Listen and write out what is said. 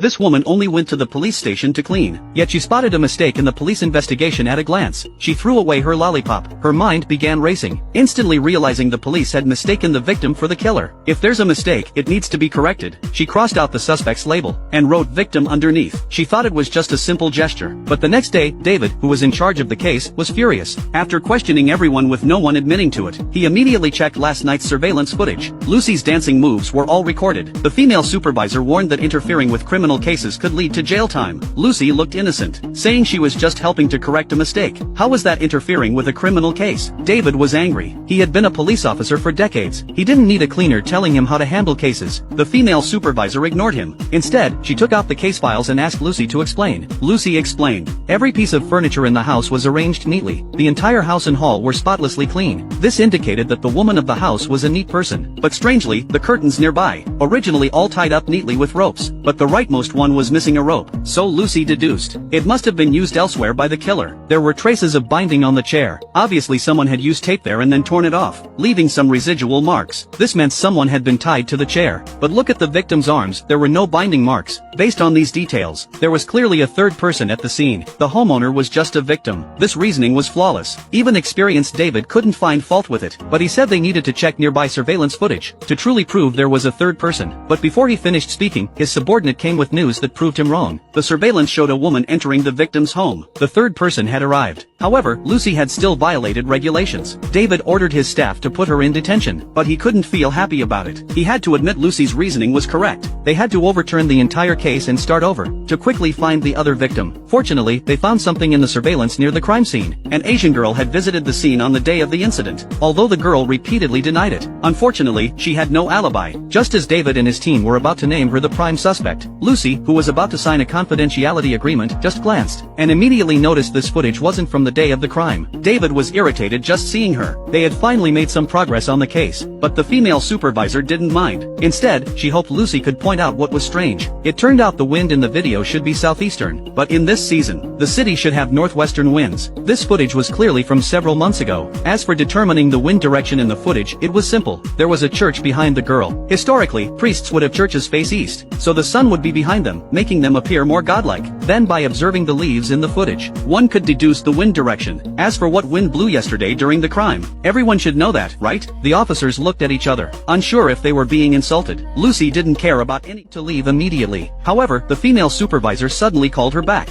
This woman only went to the police station to clean, yet she spotted a mistake in the police investigation at a glance. She threw away her lollipop. Her mind began racing, instantly realizing the police had mistaken the victim for the killer. If there's a mistake, it needs to be corrected. She crossed out the suspect's label and wrote victim underneath. She thought it was just a simple gesture. But the next day, David, who was in charge of the case, was furious. After questioning everyone with no one admitting to it, he immediately checked last night's surveillance footage. Lucy's dancing moves were all recorded. The female supervisor warned that interfering with criminal cases could lead to jail time. Lucy looked innocent, saying she was just helping to correct a mistake. How was that interfering with a criminal case? David was angry. He had been a police officer for decades. He didn't need a cleaner telling him how to handle cases. The female supervisor ignored him. Instead, she took out the case files and asked Lucy to explain. Lucy explained. Every piece of furniture in the house was arranged neatly. The entire house and hall were spotlessly clean. This indicated that the woman of the house was a neat person. But strangely, the curtains nearby, originally all tied up neatly with ropes, but the rightmost one was missing a rope. So Lucy deduced. It must have been used elsewhere by the killer. There were traces of binding on the chair. Obviously someone had used tape there and then torn it off, leaving some residual marks. This meant someone had been tied to the chair. But look at the victim's arms, there were no binding marks. Based on these details, there was clearly a third person at the scene. The homeowner was just a victim. This reasoning was flawless. Even experienced David couldn't find fault with it, but he said they needed to check nearby surveillance footage to truly prove there was a third person. But before he finished speaking, his subordinate came with news that proved him wrong. The surveillance showed a woman entering the victim's home. The third person had arrived. However, Lucy had still violated regulations. David ordered his staff to put her in detention, but he couldn't feel happy about it. He had to admit Lucy's reasoning was correct. They had to overturn the entire case and start over, to quickly find the other victim. Fortunately, they found something in the surveillance near the crime scene. An Asian girl had visited the scene on the day of the incident, although the girl repeatedly denied it. Unfortunately, she had no alibi. Just as David and his team were about to name her the prime suspect, Lucy, who was about to sign a confidentiality agreement, just glanced, and immediately noticed this footage wasn't from the day of the crime. David was irritated just seeing her. They had finally made some progress on the case, but the female supervisor didn't mind. Instead, she hoped Lucy could point out what was strange. It turned out the wind in the video should be southeastern, but in this season, the city should have northwestern winds. This footage was clearly from several months ago. As for determining the wind direction in the footage, it was simple. There was a church behind the girl. Historically, priests would have churches face east, so the sun would be behind them, making them appear more godlike. Then by observing the leaves in the footage, one could deduce the wind direction. As for what wind blew yesterday during the crime, everyone should know that, right? The officers looked at each other, unsure if they were being insulted. Lucy didn't care about any to leave immediately. However, the female supervisor suddenly called her back.